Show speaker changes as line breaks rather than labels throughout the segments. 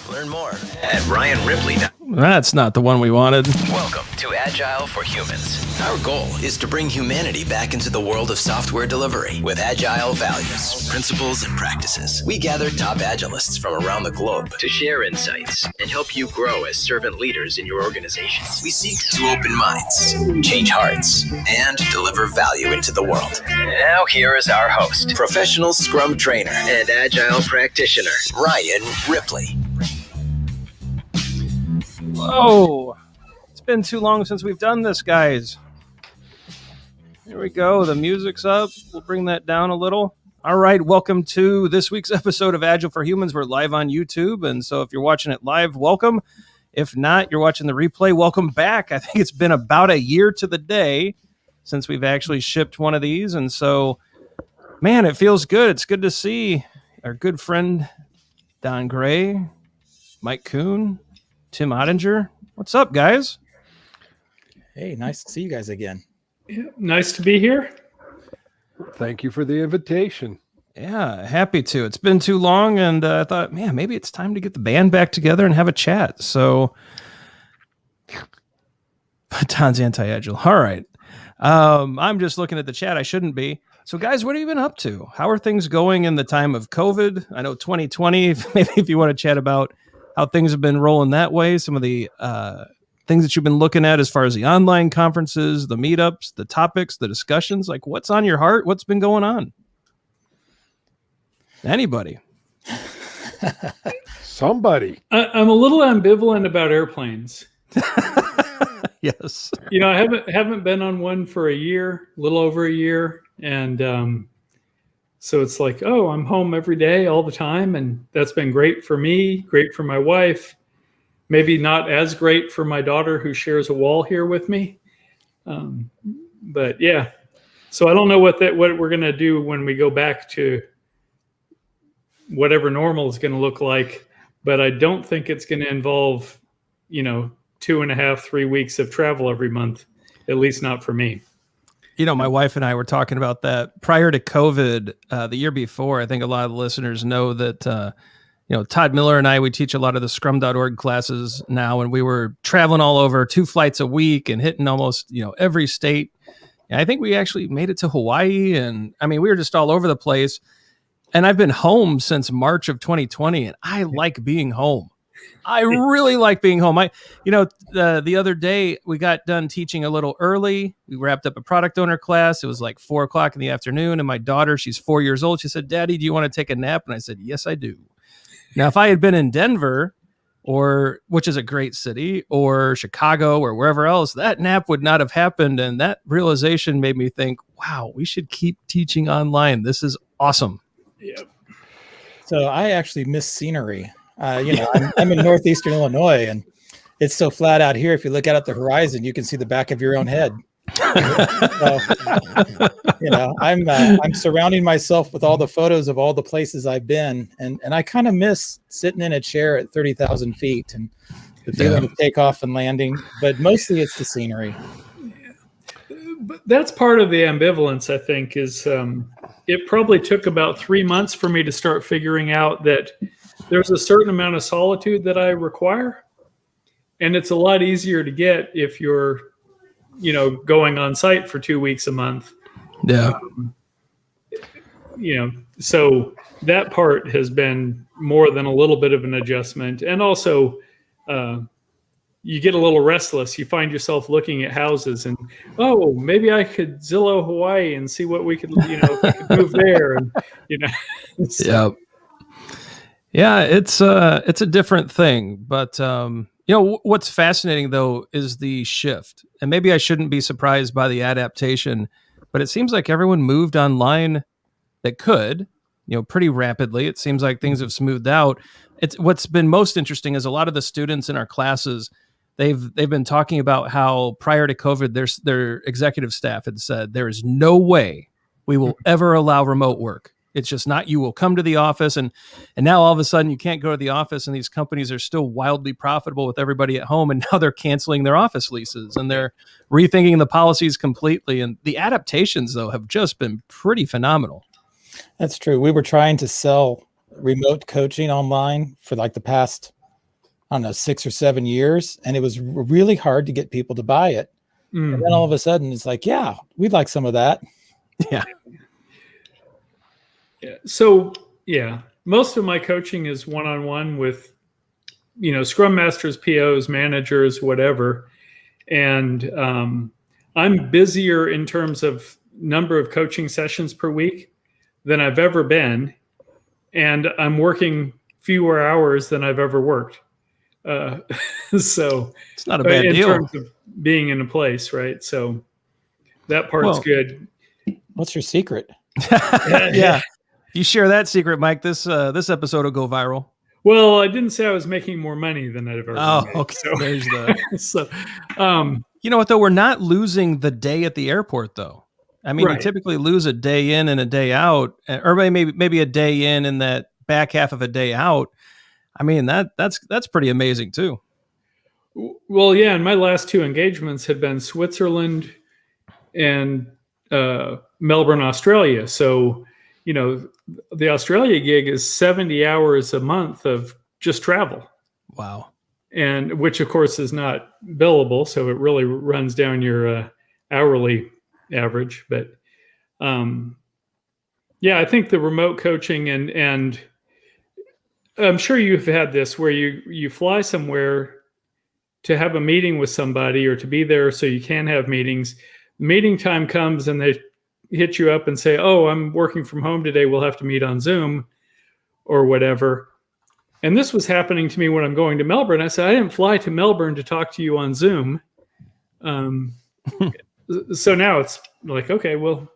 Learn more at RyanRipley.com.
That's not the one we wanted.
Welcome to Agile for Humans. Our goal is to bring humanity back into the world of software delivery with agile values, principles, and practices. We gather top agilists from around the globe to share insights and help you grow as servant leaders in your organizations. We seek to open minds, change hearts, and deliver value into the world. Now here is our host, professional Scrum trainer and Agile practitioner, Ryan Ripley.
Whoa, it's been too long since we've done this, guys. Here we go. The music's up. We'll bring that down a little. All right, welcome to this week's episode of Agile for Humans. We're live on YouTube, and so if you're watching it live, welcome. If not, you're watching the replay, welcome back. I think it's been about a year to the day since we've actually shipped one of these, and so, man, it feels good. It's good to see our good friend Don Gray, Mike Coon, Tim Ottinger. What's up, guys?
Hey, nice to see you guys again.
Yeah, nice to be here.
Thank you for the invitation.
Yeah, happy to. It's been too long, and I thought, man, maybe it's time to get the band back together and have a chat. So, Don's anti-agile. All right. I'm just looking at the chat. I shouldn't be. So, guys, what have you been up to? How are things going in the time of COVID? I know 2020, maybe if you want to chat about how things have been rolling that way, some of the things that you've been looking at as far as the online conferences, the meetups, the topics, the discussions, like what's on your heart? What's been going on? Anybody?
Somebody.
I'm a little ambivalent about airplanes.
Yes.
You know, I haven't been on one for a little over a year. And so it's like, oh, I'm home every day, all the time. And that's been great for me, great for my wife. Maybe not as great for my daughter who shares a wall here with me. But yeah, so I don't know what we're going to do when we go back to whatever normal is going to look like. But I don't think it's going to involve, 2.5, 3 weeks of travel every month, at least not for me.
My wife and I were talking about that prior to COVID, the year before. I think a lot of the listeners know that, Todd Miller and I, we teach a lot of the Scrum.org classes now, and we were traveling all over 2 flights a week and hitting almost, every state. And I think we actually made it to Hawaii, and we were just all over the place. And I've been home since March of 2020, and I like being home. I really like being home. The other day we got done teaching a little early. We wrapped up a product owner class. It was like 4:00 in the afternoon. And my daughter, she's 4 years old. She said, "Daddy, do you want to take a nap?" And I said, "Yes, I do." Now, if I had been in Denver, which is a great city, or Chicago or wherever else, that nap would not have happened. And that realization made me think, wow, we should keep teaching online. This is awesome.
Yeah.
So I actually miss scenery. I'm in northeastern Illinois, and it's so flat out here. If you look out at the horizon, you can see the back of your own head. So, I'm surrounding myself with all the photos of all the places I've been, and I kind of miss sitting in a chair at 30,000 feet and the feeling of takeoff and landing. But mostly, it's the scenery.
But that's part of the ambivalence, I think, is it probably took about 3 months for me to start figuring out that there's a certain amount of solitude that I require. And it's a lot easier to get if you're, going on site for 2 weeks a month.
Yeah.
So that part has been more than a little bit of an adjustment. And also, you get a little restless. You find yourself looking at houses and, oh, maybe I could Zillow Hawaii and see what we could, if we could move there. And,
so. Yeah, it's a different thing. But, what's fascinating, though, is the shift. And maybe I shouldn't be surprised by the adaptation, but it seems like everyone moved online that could, pretty rapidly. It seems like things have smoothed out. What's been most interesting is a lot of the students in our classes, they've been talking about how prior to COVID, their executive staff had said, there is no way we will ever allow remote work. It's just not, you will come to the office, and now all of a sudden you can't go to the office, and these companies are still wildly profitable with everybody at home, and now they're canceling their office leases and they're rethinking the policies completely. And the adaptations, though, have just been pretty phenomenal.
That's true. We were trying to sell remote coaching online for like the past I don't know, 6 or 7 years, and it was really hard to get people to buy it.
Mm.
And then all of a sudden it's like, yeah, we'd like some of that.
Yeah.
Yeah. So yeah, most of my coaching is one-on-one with, Scrum Masters, POs, managers, whatever. And I'm busier in terms of number of coaching sessions per week than I've ever been. And I'm working fewer hours than I've ever worked. So
It's not a bad
in
deal.
terms of being in a place, right? So that part's good.
What's your secret?
Yeah. If you share that secret, Mike, this episode will go viral.
Well, I didn't say I was making more money than I've ever made.
Okay.
So,
There's the.
so
You know what though? We're not losing the day at the airport though. I mean,
Right.
you typically lose a day in and a day out, or maybe a day in and that back half of a day out. I mean, that's pretty amazing too.
well, yeah, and my last two engagements had been Switzerland and Melbourne, Australia. So, the Australia gig is 70 hours a month of just travel.
Wow.
And which of course is not billable, so it really runs down your hourly average. But I think the remote coaching and I'm sure you've had this where you fly somewhere to have a meeting with somebody or to be there so you can have meetings. Meeting time comes and they hit you up and say, "Oh, I'm working from home today. We'll have to meet on Zoom or whatever." And this was happening to me when I'm going to Melbourne. I said, I didn't fly to Melbourne to talk to you on Zoom. So now it's like, okay, we'll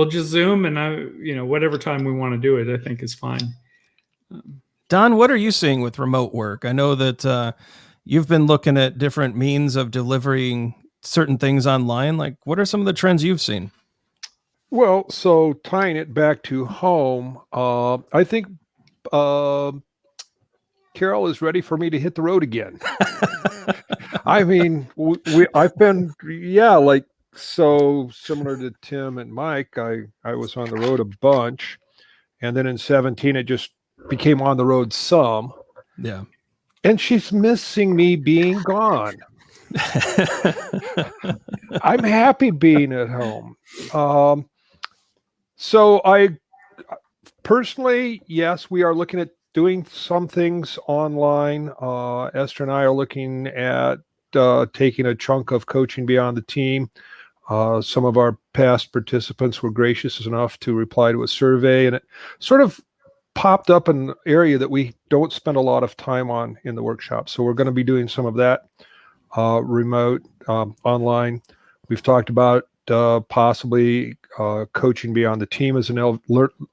just Zoom and whatever time we want to do it, I think is fine.
Don, what are you seeing with remote work? I know that you've been looking at different means of delivering certain things online. Like, what are some of the trends you've seen?
Well, so tying it back to home, I think Carol is ready for me to hit the road again. I mean, I've been, so similar to Tim and Mike, I was on the road a bunch, and then in 2017, it just became on the road some.
Yeah.
And she's missing me being gone. I'm happy being at home. So I personally, yes, we are looking at doing some things online. Esther and I are looking at taking a chunk of coaching beyond the team. Some of our past participants were gracious enough to reply to a survey, and it sort of popped up an area that we don't spend a lot of time on in the workshop. So we're going to be doing some of that remote, online. We've talked about possibly coaching beyond the team as an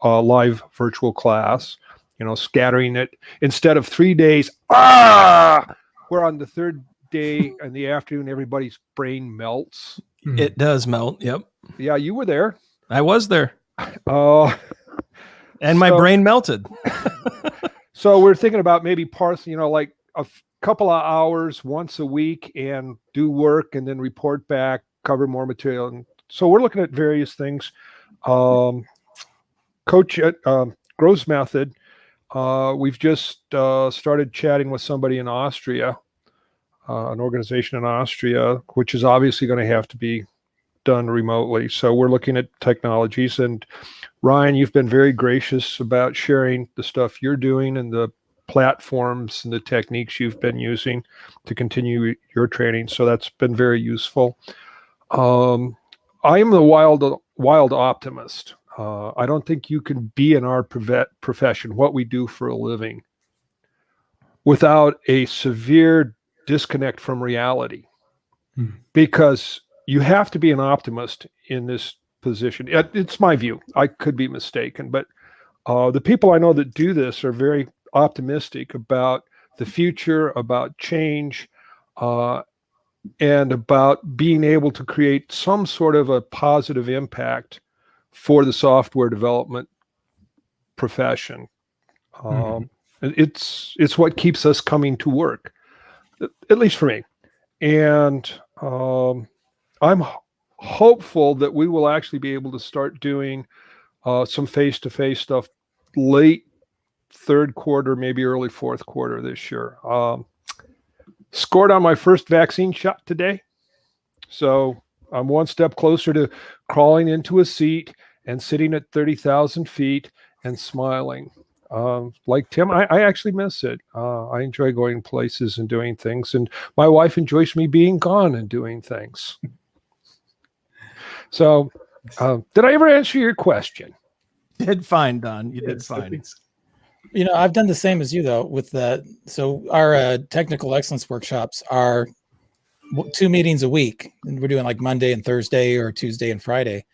live virtual class, scattering it instead of 3 days. We're on the third day in the afternoon, everybody's brain melts.
It does melt. Yep.
Yeah, you were there.
I was there. And my
So-
brain melted.
So we're thinking about maybe like a couple of hours once a week and do work and then report back, cover more material. And so we're looking at various things. Coach at Grows Method. We've just started chatting with somebody in Austria, an organization in Austria, which is obviously going to have to be done remotely. So we're looking at technologies. And Ryan, you've been very gracious about sharing the stuff you're doing and the platforms and the techniques you've been using to continue your training. So that's been very useful. I am the wild optimist. I don't think you can be in our profession, what we do for a living, without a severe disconnect from reality. Because you have to be an optimist in this position. It's my view. I could be mistaken, but the people I know that do this are very optimistic about the future, about change, and about being able to create some sort of a positive impact for the software development profession. It's what keeps us coming to work, at least for me. And I'm hopeful that we will actually be able to start doing some face-to-face stuff late third quarter, maybe early fourth quarter this year. Scored on my first vaccine shot today. So I'm one step closer to crawling into a seat and sitting at 30,000 feet and smiling. Like Tim, I actually miss it. I enjoy going places and doing things, and my wife enjoys me being gone and doing things. So, did I ever answer your question?
You did fine, Don. You did fine.
You know, I've done the same as you though with that. So our technical excellence workshops are 2 meetings a week, and we're doing like Monday and Thursday or Tuesday and Friday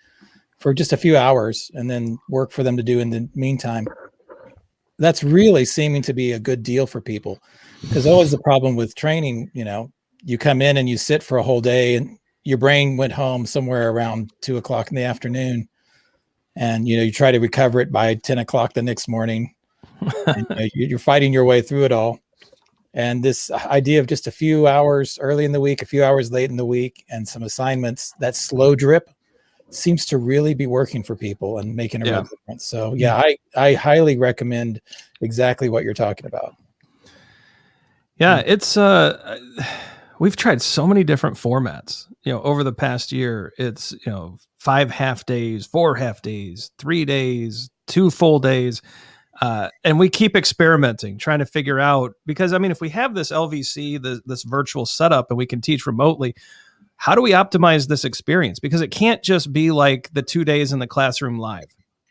for just a few hours, and then work for them to do in the meantime. That's really seeming to be a good deal for people, because always the problem with training, you know, you come in and you sit for a whole day and your brain went home somewhere around 2 o'clock in the afternoon, and you try to recover it by 10 o'clock the next morning. And, you're fighting your way through it all. And this idea of just a few hours early in the week, a few hours late in the week, and some assignments, that slow drip seems to really be working for people and making a real difference. So yeah, I highly recommend exactly what you're talking about.
Yeah, it's we've tried so many different formats, over the past year. It's 5 half days, 4 half days, 3 days, 2 full days. And we keep experimenting, trying to figure out, because I mean, if we have this LVC, this virtual setup, and we can teach remotely, how do we optimize this experience? Because it can't just be like the 2 days in the classroom live,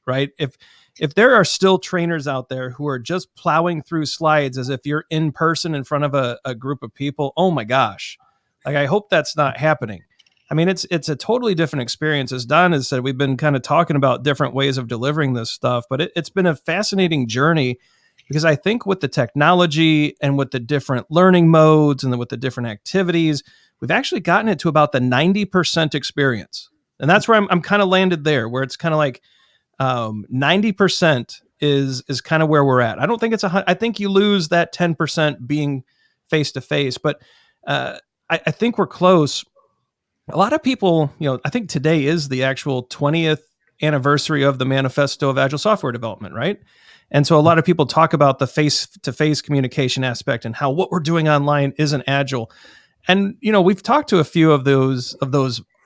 right? If there are still trainers out there who are just plowing through slides as if you're in person in front of a group of people, oh my gosh, like I hope that's not happening. I mean, it's a totally different experience. As Don has said, we've been kind of talking about different ways of delivering this stuff, but it's been a fascinating journey, because I think with the technology and with the different learning modes and then with the different activities, we've actually gotten it to about the 90% experience. And that's where I'm kind of landed there, where it's kind of like 90% is kind of where we're at. I don't think I think you lose that 10% being face-to-face, but I think we're close. A lot of people, I think today is the actual 20th anniversary of the Manifesto of Agile Software Development, right? And so a lot of people talk about the face-to-face communication aspect and how what we're doing online isn't agile. And, we've talked to a few of those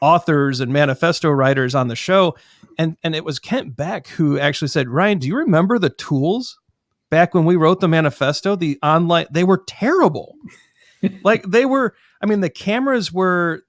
authors and manifesto writers on the show. And it was Kent Beck who actually said, Ryan, do you remember the tools back when we wrote the manifesto? The online, they were terrible. Like the cameras were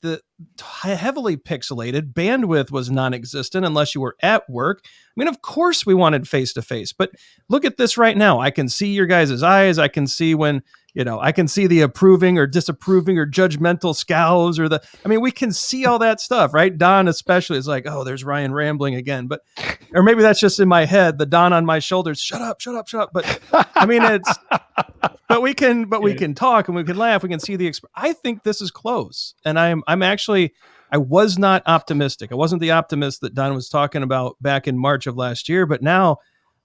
heavily pixelated. Bandwidth was non-existent unless you were at work. I mean, of course we wanted face-to-face, but look at this right now. I can see your guys' eyes. I can see when, I can see the approving or disapproving or judgmental scowls we can see all that stuff, right? Don especially is like, oh, there's Ryan rambling again, or maybe that's just in my head, the Don on my shoulders, shut up. But I mean, we can talk and we can laugh. We can see I think this is close. And I was not optimistic. I wasn't the optimist that Don was talking about back in March of last year, but now,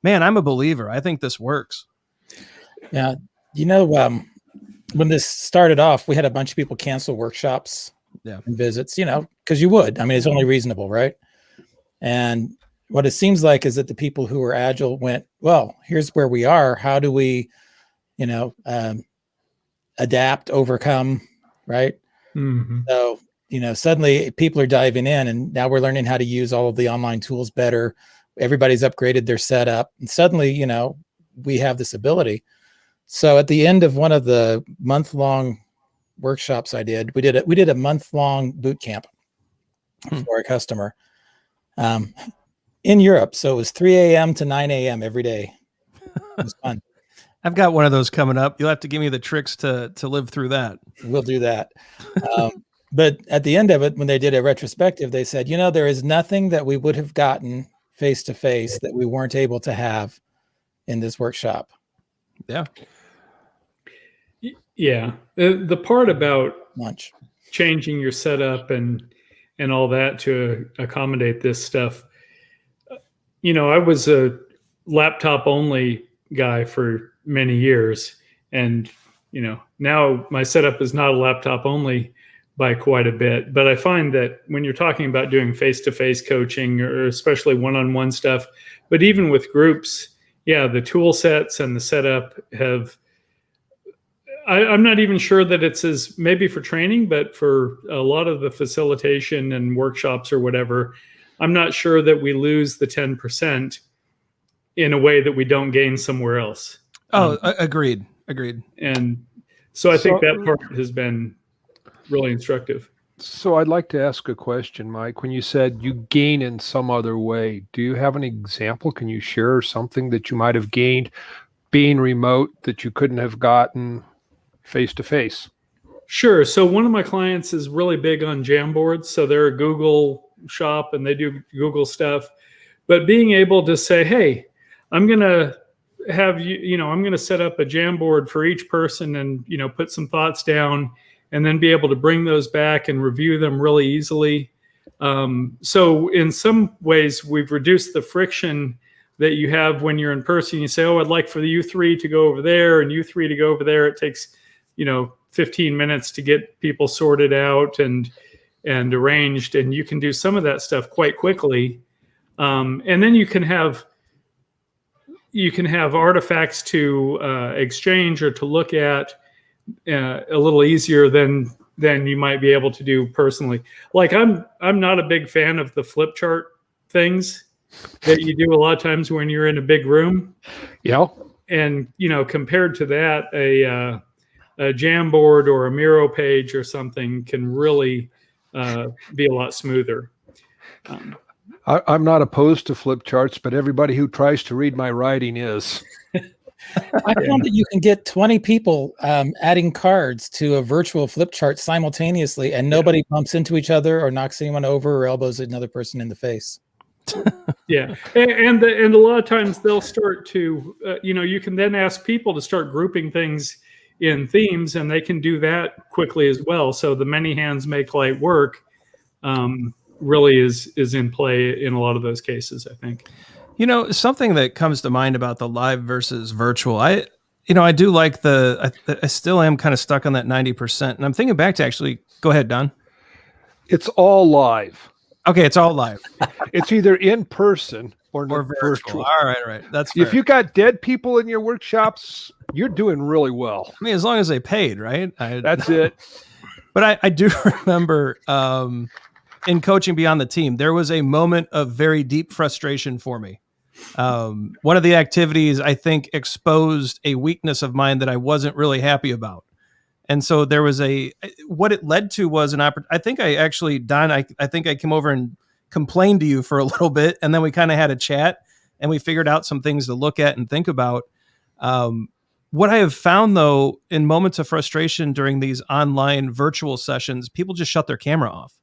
man, I'm a believer. I think this works.
Yeah. When this started off, we had a bunch of people cancel workshops and visits, because you would. I mean, it's only reasonable, right? And what it seems like is that the people who were agile went, well, here's where we are. How do we, adapt, overcome, right?
Mm-hmm.
So, suddenly people are diving in, and now we're learning how to use all of the online tools better. Everybody's upgraded their setup, and suddenly, we have this ability. So at the end of one of the month-long workshops we did a month-long boot camp for a customer in Europe. So it was 3 a.m. to 9 a.m. every day. It was fun.
I've got one of those coming up. You'll have to give me the tricks to live through that.
We'll do that. But at the end of it, when they did a retrospective, they said, there is nothing that we would have gotten face-to-face that we weren't able to have in this workshop.
Yeah.
Yeah. The part about
lunch,
changing your setup and all that to accommodate this stuff. I was a laptop only guy for many years. And, now my setup is not a laptop only by quite a bit. But I find that when you're talking about doing face-to-face coaching, or especially one-on-one stuff, but even with groups, the tool sets and the setup I'm not even sure that it's as maybe for training, but for a lot of the facilitation and workshops or whatever, I'm not sure that we lose the 10% in a way that we don't gain somewhere else.
Oh, agreed.
And so I think that part has been really instructive.
So I'd like to ask a question, Mike. When you said you gain in some other way, do you have an example? Can you share something that you might have gained being remote that you couldn't have gotten face-to-face?
Sure. So one of my clients is really big on Jamboards. So they're a Google shop and they do Google stuff. But being able to say, hey, I'm going to have I'm going to set up a Jamboard for each person and, put some thoughts down and then be able to bring those back and review them really easily. So in some ways, we've reduced the friction that you have when you're in person. You say, oh, I'd like for you three to go over there and you three to go over there. It takes, 15 minutes to get people sorted out and arranged. And you can do some of that stuff quite quickly. And then you can have artifacts to exchange or to look at a little easier than you might be able to do personally. Like I'm not a big fan of the flip chart things that you do a lot of times when you're in a big room.
Yeah.
And compared to that, a Jamboard or a Miro page or something can really be a lot smoother.
I'm not opposed to flip charts, but everybody who tries to read my writing is.
I found that you can get 20 people adding cards to a virtual flip chart simultaneously, and nobody bumps into each other or knocks anyone over or elbows another person in the face.
Yeah, and a lot of times they'll start to, you can then ask people to start grouping things in themes, and they can do that quickly as well. So the many hands make light work really is in play in a lot of those cases, I think.
Something that comes to mind about the live versus virtual, I do like I still am kind of stuck on that 90%. And I'm thinking back to actually, go ahead, Don.
It's all live.
Okay. It's all live.
It's either in person or
virtual. All right. That's fair.
If you got dead people in your workshops, you're doing really well.
I mean, as long as they paid, right?
That's it.
But I do remember, in coaching beyond the team, there was a moment of very deep frustration for me. One of the activities I think exposed a weakness of mine that I wasn't really happy about. And so there was what it led to was an opportunity. I think I actually, Don, I think I came over and complained to you for a little bit. And then we kind of had a chat and we figured out some things to look at and think about. What I have found though, in moments of frustration during these online virtual sessions, people just shut their camera off.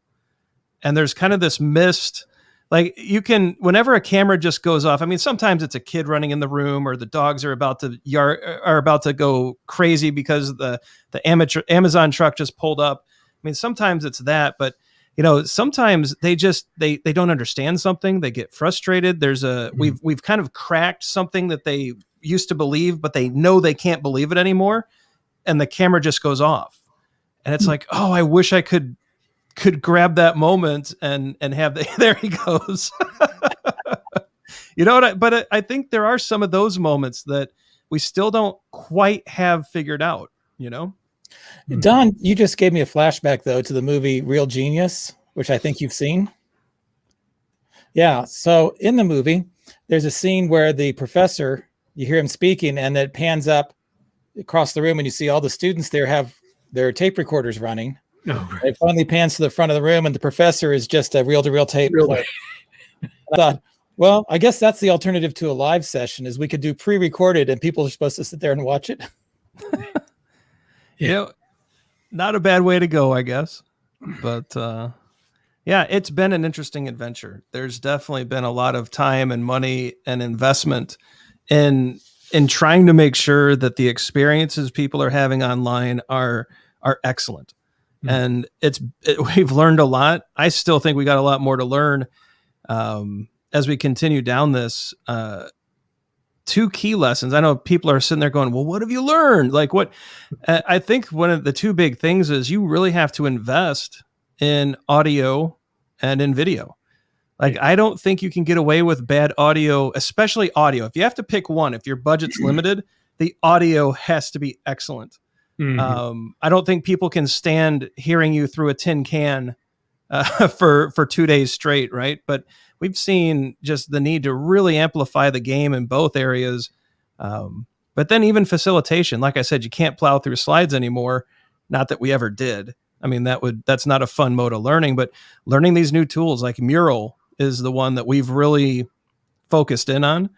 And there's kind of this mist, like whenever a camera just goes off, I mean, sometimes it's a kid running in the room or the dogs are about to go crazy because the Amazon truck just pulled up. I mean, sometimes it's that, but sometimes they don't understand something. They get frustrated. We've kind of cracked something that they used to believe, but they know they can't believe it anymore. And the camera just goes off. And it's like, oh, I wish I could grab that moment and have there he goes. But I think there are some of those moments that we still don't quite have figured out,
Don, you just gave me a flashback though to the movie Real Genius, which I think you've seen. Yeah. So in the movie, there's a scene where the professor, you hear him speaking and it pans up across the room and you see all the students there have their tape recorders running.
Oh, right.
It finally pans to the front of the room and the professor is just a reel-to-reel tape player. I thought, well, I guess that's the alternative to a live session is we could do pre-recorded and people are supposed to sit there and watch it.
Not a bad way to go, I guess. But it's been an interesting adventure. There's definitely been a lot of time and money and investment in trying to make sure that the experiences people are having online are excellent. And we've learned a lot. I still think we got a lot more to learn as we continue down this. Two key lessons. I know people are sitting there going, well, what have you learned? Like what? I think one of the two big things is you really have to invest in audio and in video. Like, I don't think you can get away with bad audio, especially audio. If you have to pick one, if your budget's limited, the audio has to be excellent. I don't think people can stand hearing you through a tin can for 2 days straight, right? But we've seen just the need to really amplify the game in both areas. But then even facilitation, like I said, you can't plow through slides anymore. Not that we ever did. I mean, that's not a fun mode of learning, but learning these new tools like Mural is the one that we've really focused in on.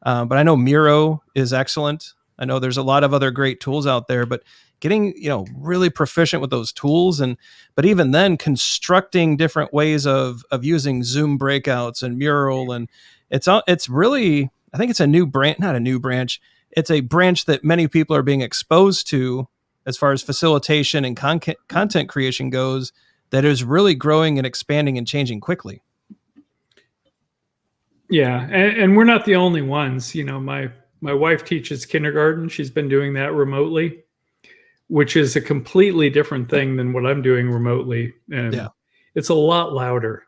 But I know Miro is excellent. I know there's a lot of other great tools out there, but getting, really proficient with those tools, but even then constructing different ways of using Zoom breakouts and Mural. And it's really, I think it's a new branch, not a new branch. It's a branch that many people are being exposed to as far as facilitation and content creation goes, that is really growing and expanding and changing quickly.
Yeah. And we're not the only ones. My wife teaches kindergarten. She's been doing that remotely, which is a completely different thing than what I'm doing remotely. And it's a lot louder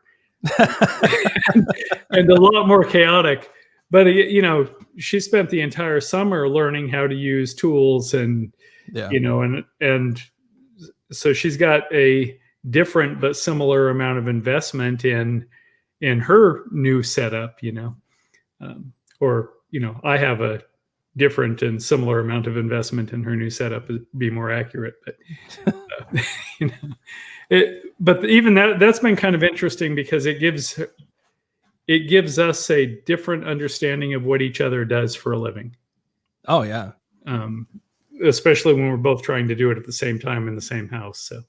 and a lot more chaotic. But, she spent the entire summer learning how to use tools and so she's got a different but similar amount of investment in her new setup, I have a different and similar amount of investment in her new setup, to be more accurate. But, but even that's been kind of interesting because it gives us a different understanding of what each other does for a living.
Oh yeah.
Especially when we're both trying to do it at the same time in the same house. So,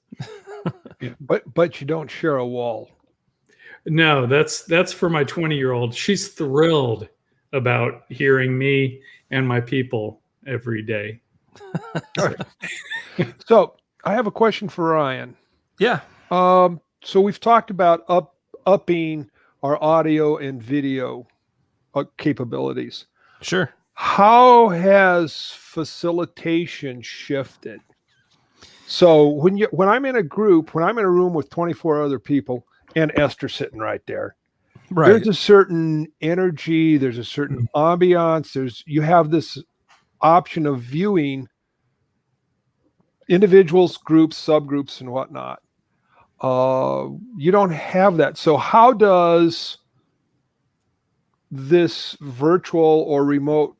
yeah. But you don't share a wall.
No, that's for my 20-year-old. She's thrilled about hearing me and my people every day.
So I have a question for Ryan.
Yeah.
So we've talked about upping our audio and video capabilities.
Sure.
How has facilitation shifted? So when I'm in a group, when I'm in a room with 24 other people and Esther sitting right there,
right,
there's a certain energy, there's a certain ambiance, you have this option of viewing individuals, groups, subgroups, and whatnot. You don't have that. So how does this virtual or remote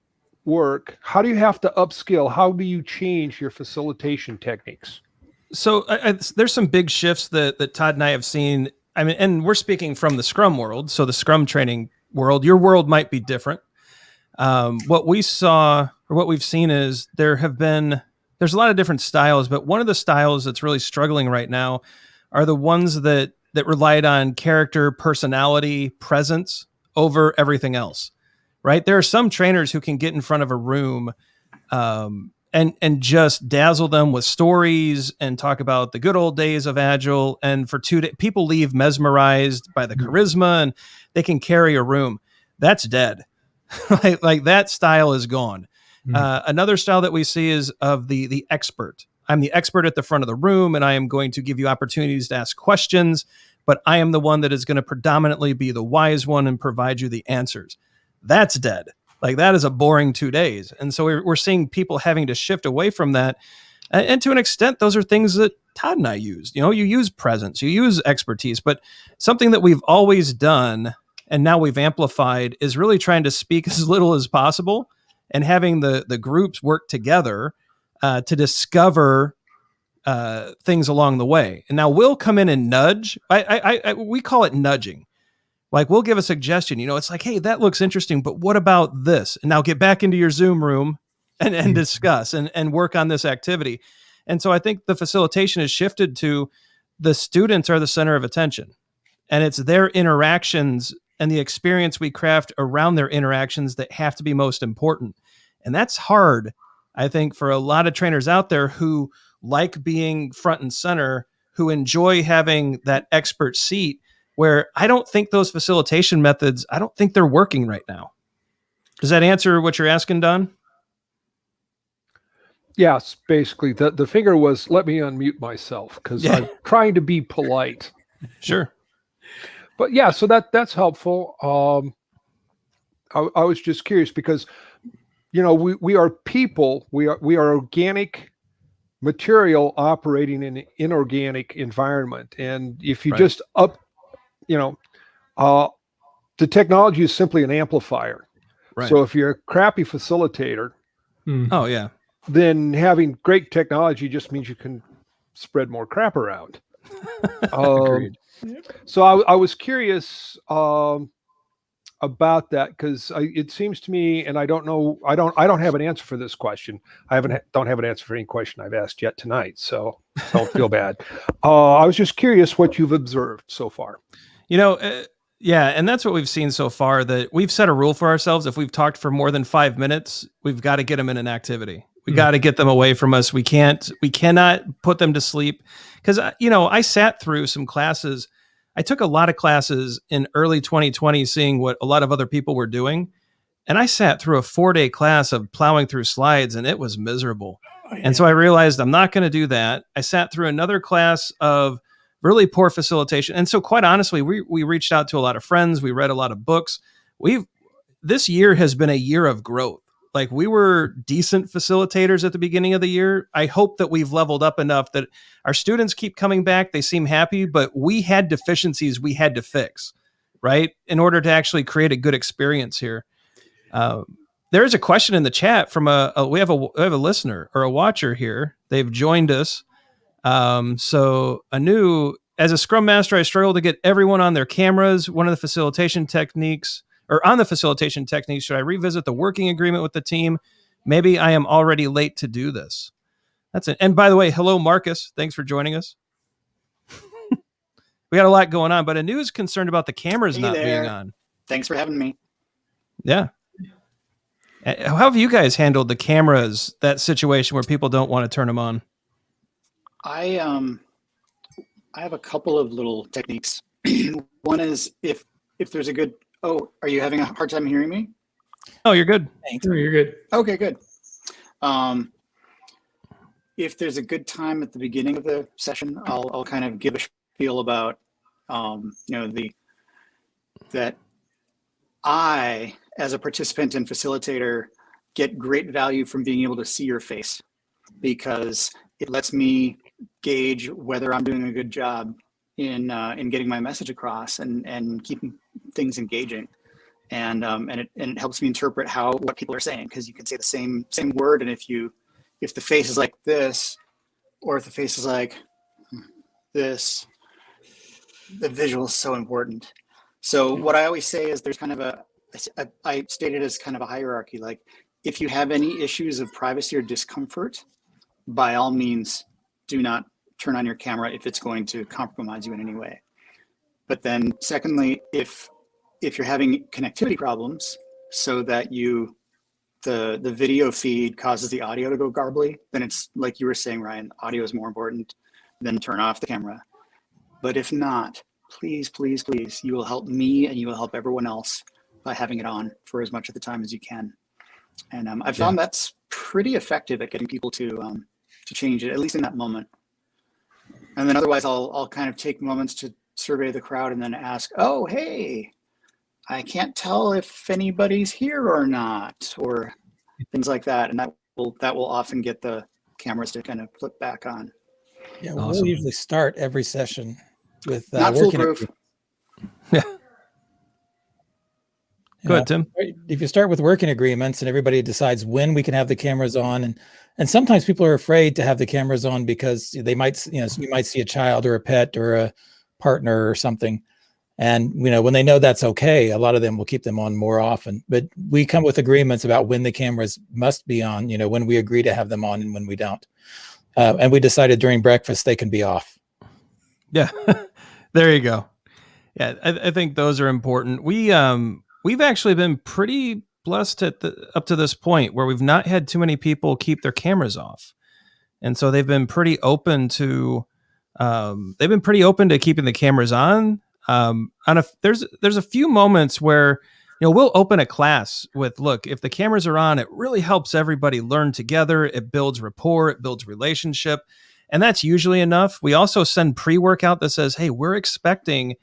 work, how do you have to upskill? How do you change your facilitation techniques?
So there's some big shifts that Todd and I have seen. I mean, and we're speaking from the Scrum world. So the Scrum training world, your world might be different. What we saw or what we've seen is there's a lot of different styles, but one of the styles that's really struggling right now are the ones that relied on character, personality, presence over everything else. Right. There are some trainers who can get in front of a room and just dazzle them with stories and talk about the good old days of Agile. And for 2 days, people leave mesmerized by the charisma and they can carry a room. That's dead. like that style is gone. Another style that we see is of the expert. I'm the expert at the front of the room and I am going to give you opportunities to ask questions, but I am the one that is going to predominantly be the wise one and provide you the answers. That's dead. Like that is a boring 2 days. And so we're seeing people having to shift away from that. And to an extent, those are things that Todd and I used. You use presence, you use expertise, but something that we've always done and now we've amplified is really trying to speak as little as possible and having the groups work together to discover things along the way. And now we'll come in and nudge. We call it nudging. Like we'll give a suggestion, it's like, hey, that looks interesting, but what about this? And now get back into your Zoom room and discuss and work on this activity. And so I think the facilitation has shifted to the students are the center of attention and it's their interactions and the experience we craft around their interactions that have to be most important. And that's hard, I think, for a lot of trainers out there who like being front and center, who enjoy having that expert seat, where I don't think those facilitation methods, I don't think they're working right now. Does that answer what you're asking, Don?
Yes, basically. The figure was, let me unmute myself because I'm trying to be polite.
Sure.
But yeah, so that's helpful. I was just curious because, we are people, we are organic material operating in an inorganic environment. And if you
Right.
just the technology is simply an amplifier.
Right.
So if you're a crappy facilitator,
Oh yeah.
then having great technology just means you can spread more crap around.
Agreed.
So I was curious about that, because it seems to me, and I don't know, I don't have an answer for this question. Don't have an answer for any question I've asked yet tonight, so don't feel bad. I was just curious what you've observed so far.
Yeah, and that's what we've seen so far, that we've set a rule for ourselves. If we've talked for more than 5 minutes, we've got to get them in an activity. We got to get them away from us. We cannot put them to sleep. Because, I sat through some classes. I took a lot of classes in early 2020, seeing what a lot of other people were doing. And I sat through a 4-day class of plowing through slides, and it was miserable. And so I realized I'm not going to do that. I sat through another class of really poor facilitation. And so quite honestly, we reached out to a lot of friends. We read a lot of books. This year has been a year of growth. Like, we were decent facilitators at the beginning of the year. I hope that we've leveled up enough that our students keep coming back. They seem happy, but we had deficiencies we had to fix, right, in order to actually create a good experience here. There is a question in the chat from we have a listener or a watcher here. They've joined us. So as a Scrum Master, I struggle to get everyone on their cameras. On the facilitation techniques, should I revisit the working agreement with the team? Maybe I am already late to do this. That's it. And by the way, hello, Markus. Thanks for joining us. We got a lot going on, but Anu is concerned about the cameras being on.
Thanks for having me.
Yeah. How have you guys handled the cameras, that situation where people don't want to turn them on?
I have a couple of little techniques. One is if there's a good, are you having a hard time hearing me?
Oh, you're good.
Oh, you're good.
Okay, good. If there's a good time at the beginning of the session, I'll kind of give a spiel about, that I, as a participant and facilitator, get great value from being able to see your face, because it lets me gauge whether I'm doing a good job in getting my message across and keeping things engaging, and it helps me interpret what people are saying, because you can say the same word, and if the face is like this, or if the face is like this, the visual is so important. So what I always say is there's kind of I state it as kind of a hierarchy. Like, if you have any issues of privacy or discomfort, by all means, do not turn on your camera if it's going to compromise you in any way. But then secondly, if you're having connectivity problems, so that the video feed causes the audio to go garbly, then it's like you were saying, Ryan, audio is more important, then turn off the camera. But if not, please, please, please, you will help me and you will help everyone else by having it on for as much of the time as you can. And I've found that's pretty effective at getting people to change it, at least in that moment. And then otherwise, I'll kind of take moments to survey the crowd and then ask, oh, hey, I can't tell if anybody's here or not, or things like that. And that will often get the cameras to kind of flip back on.
Yeah,
Awesome.
we'll usually start every session with
Not foolproof.
Yeah. Go ahead, Tim.
If you start with working agreements and everybody decides when we can have the cameras on, and sometimes people are afraid to have the cameras on because they might, you might see a child or a pet or a partner or something. And, when they know that's okay, a lot of them will keep them on more often. But we come with agreements about when the cameras must be on, when we agree to have them on and when we don't. And we decided during breakfast they can be off.
Yeah, there you go. Yeah, I think those are important. We've actually been pretty blessed up to this point where we've not had too many people keep their cameras off, and so they've been pretty open to keeping the cameras on. There's a few moments where we'll open a class with, look, if the cameras are on, it really helps everybody learn together. It builds rapport, it builds relationship, and that's usually enough. We also send pre-workout that says, hey, we're expecting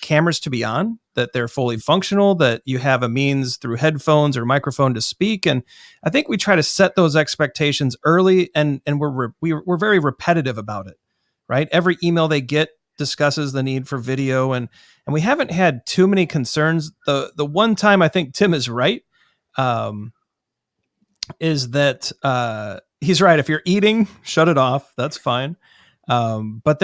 cameras to be on, that they're fully functional, that you have a means through headphones or microphone to speak. And I think we try to set those expectations early, and we're very repetitive about it, right? Every email they get discusses the need for video, and we haven't had too many concerns. The one time I think Tim is right, is that he's right. If you're eating, shut it off. That's fine. But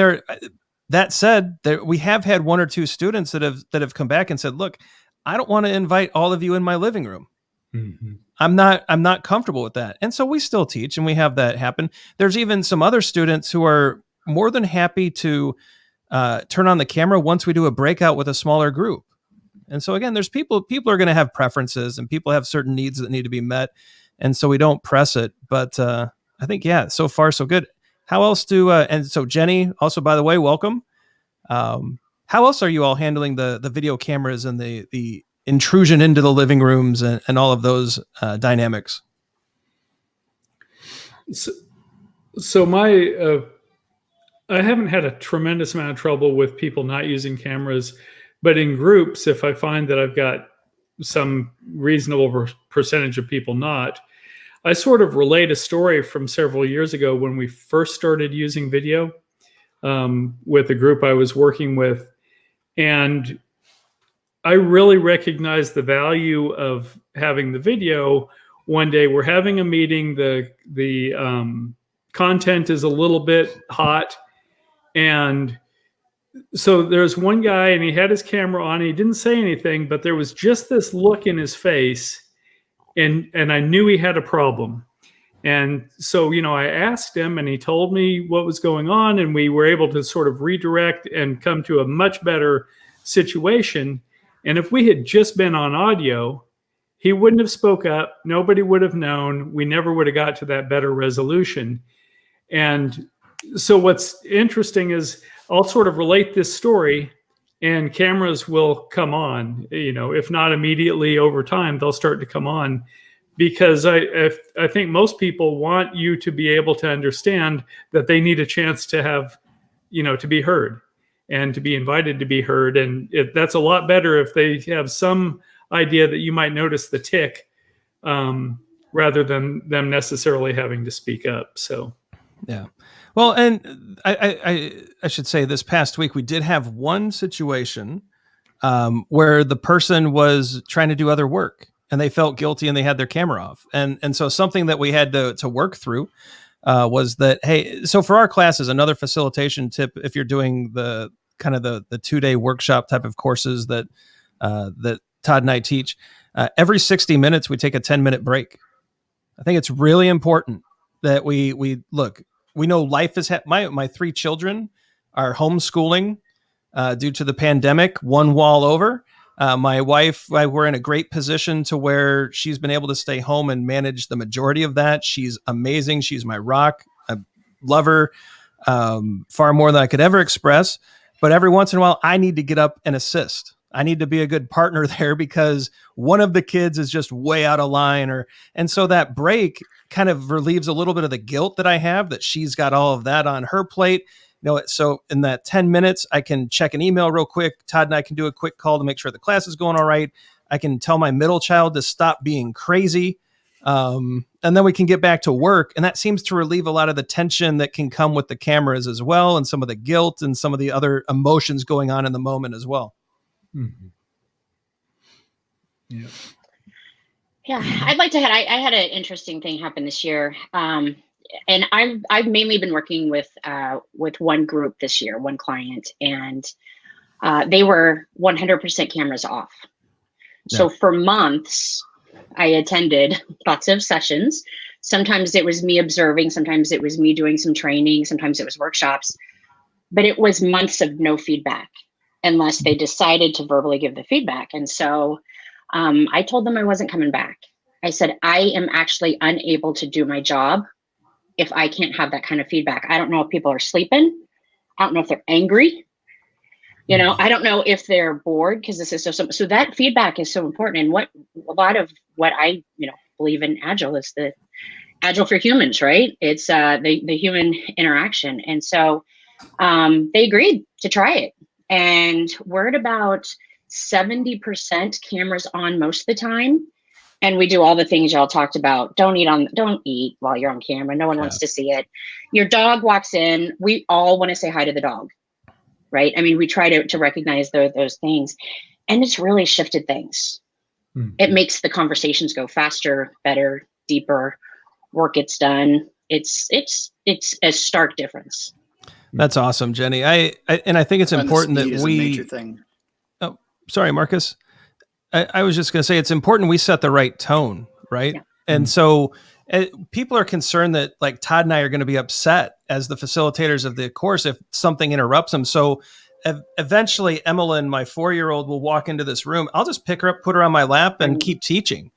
that said, we have had one or two students that have come back and said, look, I don't want to invite all of you in my living room. Mm-hmm. I'm not comfortable with that. And so we still teach, and we have that happen. There's even some other students who are more than happy to turn on the camera once we do a breakout with a smaller group. And so again, there's people are going to have preferences, and people have certain needs that need to be met. And so we don't press it. But I think, yeah, so far so good. How else and so Jenny, also, by the way, welcome. How else are you all handling the video cameras and the intrusion into the living rooms and all of those dynamics?
So I haven't had a tremendous amount of trouble with people not using cameras, but in groups, if I find that I've got some reasonable percentage of people not, I sort of relate a story from several years ago when we first started using video with a group I was working with. And I really recognized the value of having the video. One day we're having a meeting, the content is a little bit hot. And so there's one guy, and he had his camera on. He didn't say anything, but there was just this look in his face. And I knew he had a problem. And so, I asked him, and he told me what was going on, and we were able to sort of redirect and come to a much better situation. And if we had just been on audio, he wouldn't have spoke up. Nobody would have known. We never would have got to that better resolution. And so what's interesting is I'll sort of relate this story, and cameras will come on, if not immediately, over time, they'll start to come on, because I think most people want you to be able to understand that they need a chance to have, to be heard and to be invited to be heard. And that's a lot better if they have some idea that you might notice the tick, rather than them necessarily having to speak up. So,
yeah. Well, and I should say this past week, we did have one situation where the person was trying to do other work, and they felt guilty, and they had their camera off. And so something that we had to work through was that, hey, so for our classes, another facilitation tip, if you're doing the kind of the 2-day workshop type of courses that Todd and I teach, every 60 minutes, we take a 10-minute break. I think it's really important that we look. We know life is my 3 children are homeschooling due to the pandemic, one wall over. My wife, we're in a great position to where she's been able to stay home and manage the majority of that. She's amazing. She's my rock. I love her far more than I could ever express. But every once in a while, I need to get up and assist. I need to be a good partner there because one of the kids is just way out of line, and so that break kind of relieves a little bit of the guilt that I have that she's got all of that on her plate. So in that 10 minutes, I can check an email real quick. Todd and I can do a quick call to make sure the class is going all right. I can tell my middle child to stop being crazy. And then we can get back to work. And that seems to relieve a lot of the tension that can come with the cameras as well, and some of the guilt and some of the other emotions going on in the moment as well.
Mm-hmm. Yeah.
Yeah, I'd like to add, I had an interesting thing happen this year. And I've mainly been working with one group this year, one client, and they were 100% cameras off. Yeah. So for months, I attended lots of sessions. Sometimes it was me observing, sometimes it was me doing some training, sometimes it was workshops, but it was months of no feedback unless they decided to verbally give the feedback. And so I told them I wasn't coming back. I said, I am actually unable to do my job if I can't have that kind of feedback. I don't know if people are sleeping. I don't know if they're angry. I don't know if they're bored because this is so that feedback is so important. And a lot of what I, believe in Agile is the Agile for humans, right? It's the human interaction. And so they agreed to try it. and we're at about 70% cameras on most of the time. And we do all the things y'all talked about. Don't eat while you're on camera. No one wants to see it. Your dog walks in. We all want to say hi to the dog, right? I mean, we try to recognize those things, and it's really shifted things. Mm-hmm. It makes the conversations go faster, better, deeper. Work gets done. It's a stark difference.
That's awesome, Jenny. I think it's important that
we. A major thing.
Oh, sorry, Marcus. I was just going to say it's important we set the right tone, right? Yeah. And so people are concerned that like Todd and I are going to be upset as the facilitators of the course if something interrupts them. So eventually Emmeline, my 4-year-old, will walk into this room. I'll just pick her up, put her on my lap, and keep teaching.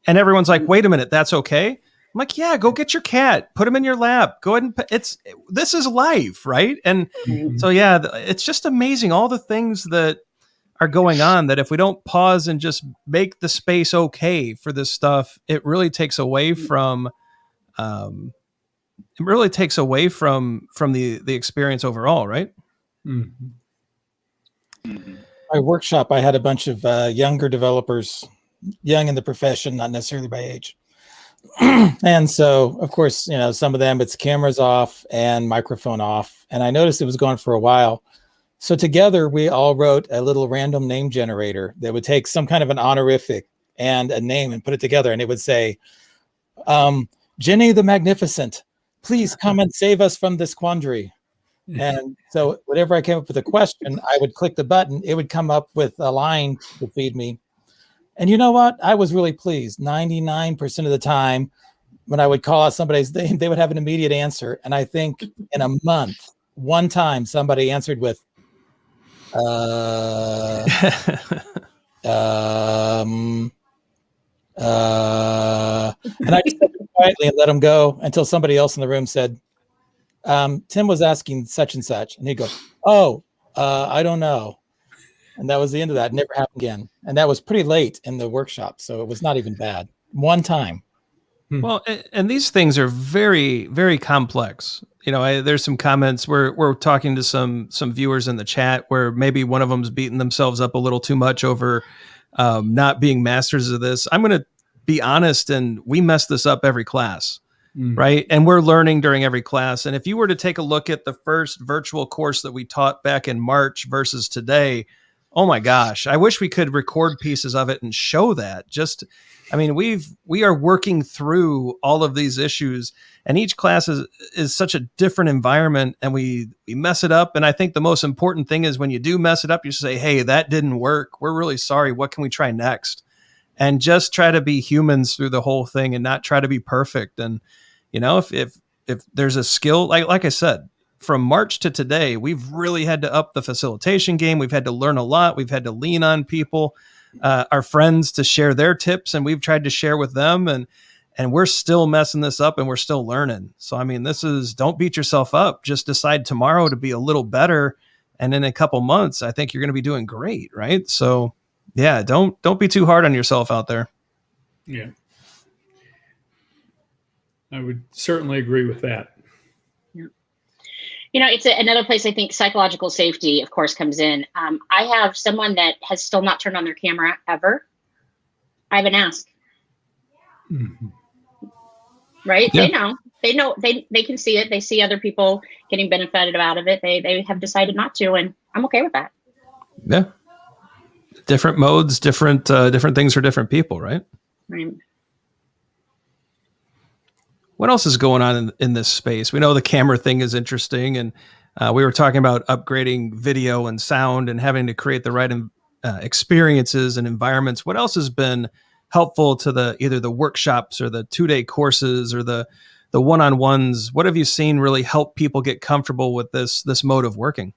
And everyone's like, wait a minute, that's okay? I'm like, yeah, go get your cat, put him in your lap, go ahead and this is life, right? And so, yeah, it's just amazing all the things that are going on, that if we don't pause and just make the space okay for this stuff, it really takes away from the experience overall, right?
Mm-hmm. My workshop, I had a bunch of younger developers, young in the profession, not necessarily by age. And so, of course, some of them, it's cameras off and microphone off. And I noticed it was going for a while. So together, we all wrote a little random name generator that would take some kind of an honorific and a name and put it together. And it would say, Jenny the Magnificent, please come and save us from this quandary. And so whenever I came up with a question, I would click the button. It would come up with a line to feed me. And you know what? I was really pleased. 99% of the time, when I would call out somebody's name, they would have an immediate answer. And I think in a month, one time somebody answered with, and I just said it quietly and let him go until somebody else in the room said, Tim was asking such and such. And he'd go, I don't know. And that was the end of that. It never happened again. And that was pretty late in the workshop. So it was not even bad. One time.
Well, and these things are very, very complex. There's some comments we're talking to some viewers in the chat where maybe one of them's beating themselves up a little too much over not being masters of this. I'm going to be honest, and we mess this up every class, right? And we're learning during every class. And if you were to take a look at the first virtual course that we taught back in March versus today, oh my gosh, I wish we could record pieces of it and show that. We are working through all of these issues, and each class is such a different environment, and we mess it up. And I think the most important thing is when you do mess it up, you say, hey, that didn't work. We're really sorry. What can we try next? And just try to be humans through the whole thing and not try to be perfect. And, if there's a skill, like I said, from March to today, we've really had to up the facilitation game. We've had to learn a lot. We've had to lean on people, our friends, to share their tips, and we've tried to share with them, and we're still messing this up, and we're still learning. So, don't beat yourself up. Just decide tomorrow to be a little better, and in a couple months, I think you're going to be doing great, right? So, yeah, don't be too hard on yourself out there.
Yeah, I would certainly agree with that.
It's another place I think psychological safety, of course, comes in. I have someone that has still not turned on their camera ever. I haven't asked. Mm-hmm. Right? Yeah. They know they can see it. They see other people getting benefited out of it. They have decided not to, and I'm okay with that.
Yeah. Different modes, different things for different people, right?
Right.
What else is going on in this space? We know the camera thing is interesting, and we were talking about upgrading video and sound and having to create the right experiences and environments. What else has been helpful to either the workshops or the 2-day courses or the one-on-ones? What have you seen really help people get comfortable with this mode of working?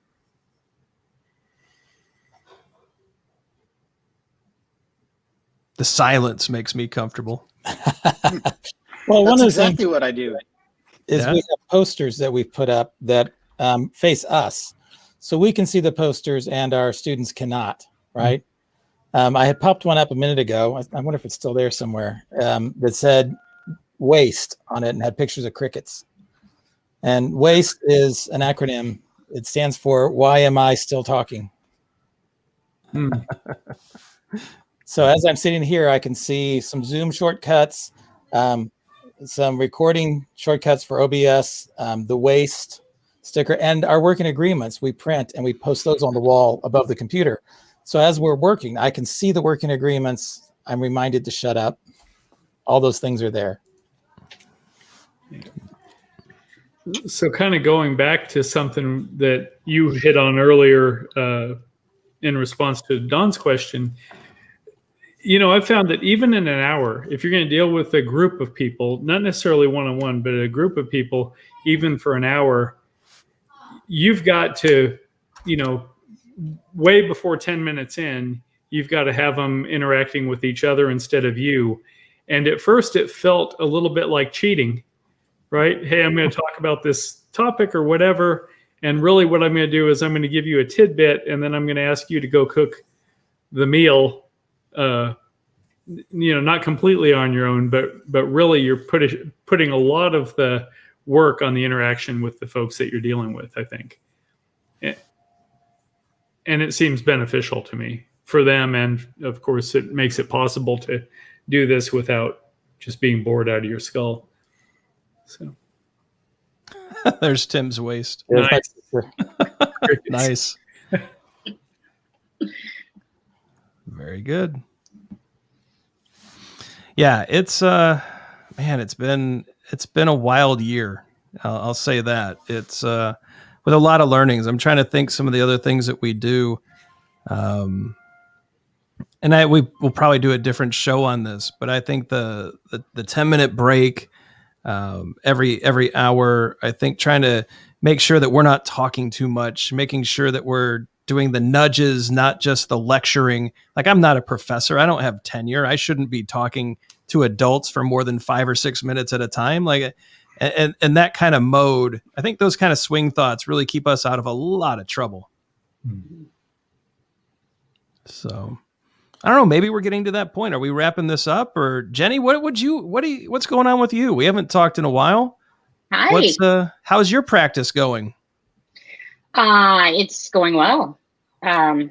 The silence makes me comfortable.
Well,
that's exactly what I do.
We have posters that we've put up that face us, so we can see the posters and our students cannot. Right? I had popped one up a minute ago. I wonder if it's still there somewhere. That said "waste" on it and had pictures of crickets. And WASTE is an acronym. It stands for "Why am I still talking?" So as I'm sitting here, I can see some Zoom shortcuts, some recording shortcuts for OBS, the waste sticker, and our working agreements we print and we post those on the wall above the computer. So as we're working, I can see the working agreements. I'm reminded to shut up. All those things are there.
So kind of going back to something that you hit on earlier in response to Don's question, I've found that even in an hour, if you're going to deal with a group of people, not necessarily one-on-one, but a group of people, even for an hour, you've got to, way before 10 minutes in, you've got to have them interacting with each other instead of you. And at first it felt a little bit like cheating, right? Hey, I'm going to talk about this topic or whatever. And really what I'm going to do is I'm going to give you a tidbit and then I'm going to ask you to go cook the meal, not completely on your own, but really you're putting a lot of the work on the interaction with the folks that you're dealing with, I think. And it seems beneficial to me for them. And of course it makes it possible to do this without just being bored out of your skull. So
there's Tim's waste.
Nice.
Nice. Very good. Yeah, it's it's been a wild year. I'll say that. It's with a lot of learnings. I'm trying to think some of the other things that we do. And we will probably do a different show on this, but I think the 10-minute break every hour, I think trying to make sure that we're not talking too much, making sure that we're doing the nudges, not just the lecturing. Like, I'm not a professor. I don't have tenure. I shouldn't be talking to adults for more than 5 or 6 minutes at a time. Like, and that kind of mode, I think those kind of swing thoughts really keep us out of a lot of trouble. Mm-hmm. So I don't know, maybe we're getting to that point. Are we wrapping this up? Or Jenny, what's going on with you? We haven't talked in a while.
Hi.
How's your practice going?
It's going well. I'm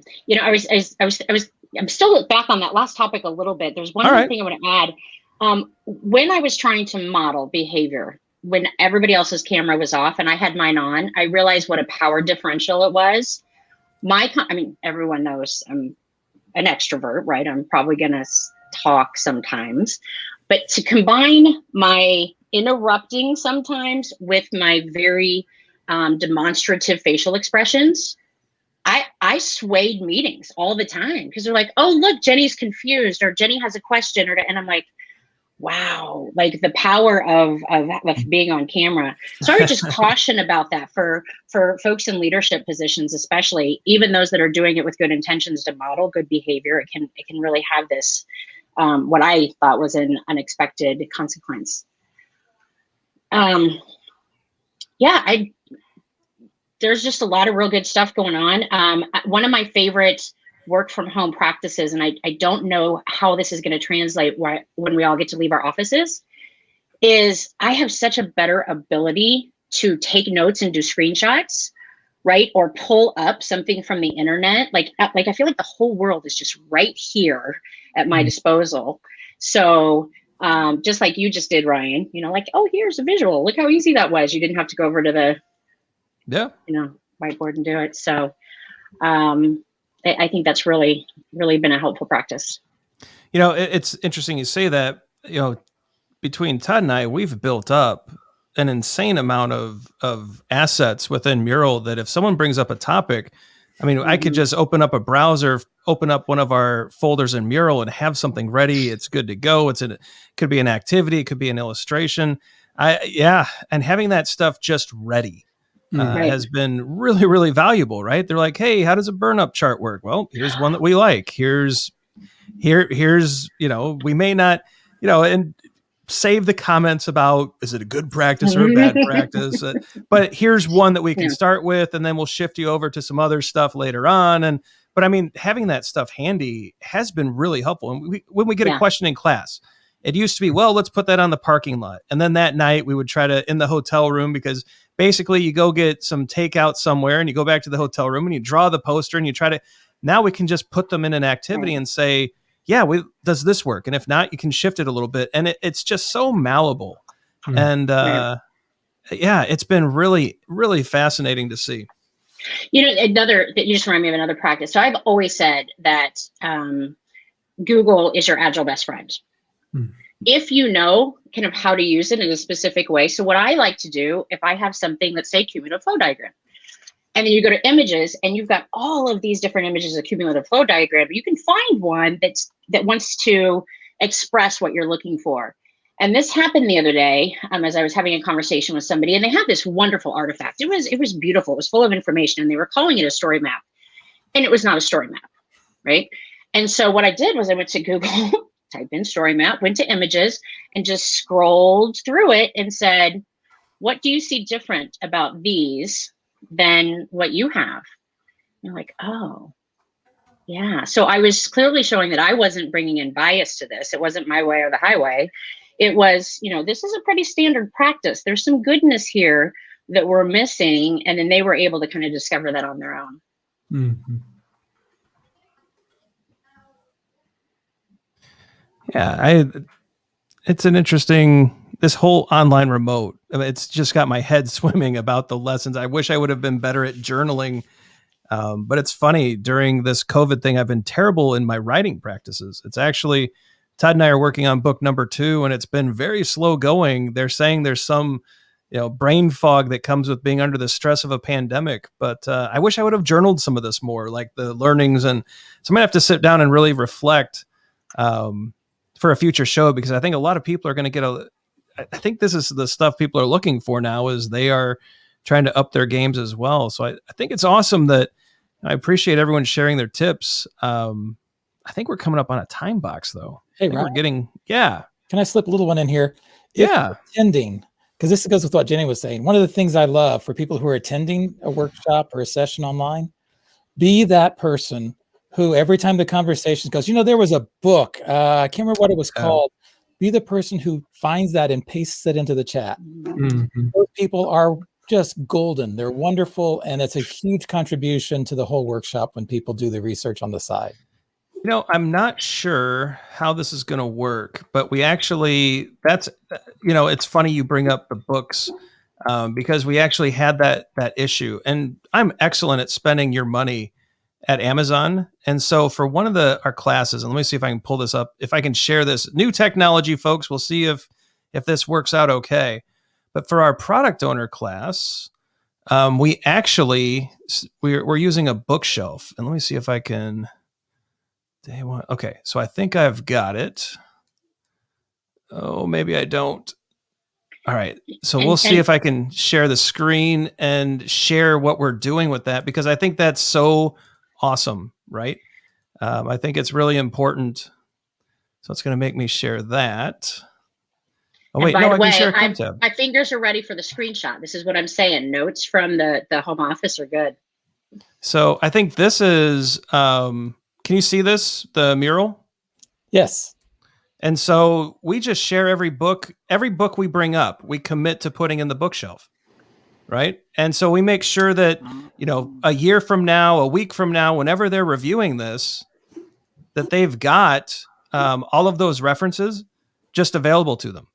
still back on that last topic a little bit. There's one other thing I want to add. When I was trying to model behavior, when everybody else's camera was off and I had mine on, I realized what a power differential it was. Everyone knows I'm an extrovert, right? I'm probably going to talk sometimes, but to combine my interrupting sometimes with my very demonstrative facial expressions, I swayed meetings all the time because they're like, oh, look, Jenny's confused or Jenny has a question. And I'm like, wow, like the power of being on camera. So I would just caution about that for folks in leadership positions, especially even those that are doing it with good intentions to model good behavior. It can really have this, what I thought was an unexpected consequence. There's just a lot of real good stuff going on. One of my favorite work from home practices, and I don't know how this is going to translate when we all get to leave our offices, is I have such a better ability to take notes and do screenshots, right? Or pull up something from the internet. Like I feel like the whole world is just right here at my disposal. So just like you just did, Ryan, oh, here's a visual. Look how easy that was. You didn't have to go over to the whiteboard and do it. So I think that's really, really been a helpful practice.
It's interesting you say that. Between Todd and I, we've built up an insane amount of assets within Mural that if someone brings up a topic, I could just open up a browser, open up one of our folders in Mural and have something ready. It's good to go. It could be an activity. It could be an illustration. And having that stuff just ready has been really, really valuable, right? They're like, hey, how does a burn up chart work? Well, here's one that we like. Here's, we may not, and save the comments about, is it a good practice or a bad practice? But here's one that we can start with, and then we'll shift you over to some other stuff later on. But having that stuff handy has been really helpful. And when we get a question in class, it used to be, well, let's put that on the parking lot. And then that night we would try to, in the hotel room, because basically you go get some takeout somewhere and you go back to the hotel room and you draw the poster and you try to, Now we can just put them in an activity and say, yeah, does this work? And if not, you can shift it a little bit. And it's just so malleable. And yeah, it's been really, really fascinating to see.
You just remind me of another practice. So I've always said that Google is your Agile best friend. If you know kind of how to use it in a specific way. So what I like to do, if I have something, let's say cumulative flow diagram, and then you go to images and you've got all of these different images of cumulative flow diagram, you can find one that wants to express what you're looking for. And this happened the other day as I was having a conversation with somebody, and they had this wonderful artifact. It was beautiful. It was full of information, and they were calling it a story map. And it was not a story map, right? And so what I did was I went to Google, typed in story map, went to images, and just scrolled through it and said, what do you see different about these than what you have? And you're like, oh, yeah. So I was clearly showing that I wasn't bringing in bias to this. It wasn't my way or the highway. It was, this is a pretty standard practice. There's some goodness here that we're missing. And then they were able to kind of discover that on their own.
Mm-hmm.
Yeah, it's an interesting, this whole online remote, it's just got my head swimming about the lessons. I wish I would have been better at journaling. But it's funny, during this COVID thing, I've been terrible in my writing practices. It's actually, Todd and I are working on book number 2, and it's been very slow going. They're saying there's some, brain fog that comes with being under the stress of a pandemic. But I wish I would have journaled some of this more, like the learnings. And so I'm gonna have to sit down and really reflect for a future show, because I think a lot of people are going to get I think this is the stuff people are looking for now, is they are trying to up their games as well. So I think it's awesome that I appreciate everyone sharing their tips. I think we're coming up on a time box though.
Hey,
Ryan, we're getting, yeah.
Can I slip a little one in here? If you're attending, because this goes with what Jenny was saying. One of the things I love for people who are attending a workshop or a session online, be that person who every time the conversation goes, there was a book, I can't remember what it was called. Be the person who finds that and pastes it into the chat.
Mm-hmm.
Those people are just golden. They're wonderful. And it's a huge contribution to the whole workshop when people do the research on the side.
I'm not sure how this is going to work, but we actually, it's funny you bring up the books because we actually had that issue, and I'm excellent at spending your money at Amazon. And so for one of our classes, and let me see if I can pull this up, if I can share this new technology, folks, we'll see if this works out okay. But for our product owner class, we're using a bookshelf, and let me see if I can. Okay, so I think I've got it. Oh, maybe I don't. All right, so we'll see if I can share the screen and share what we're doing with that, because I think that's so awesome, right? I think it's really important. So it's going to make me share that. Oh, wait, no, I can share a Chrome tab.
My fingers are ready for the screenshot. This is what I'm saying. Notes from the home office are good.
So I think this is, can you see this, the mural?
Yes.
And so we just share every book we bring up, we commit to putting in the bookshelf, right? And so we make sure that, a year from now, a week from now, whenever they're reviewing this, that they've got all of those references just available to them.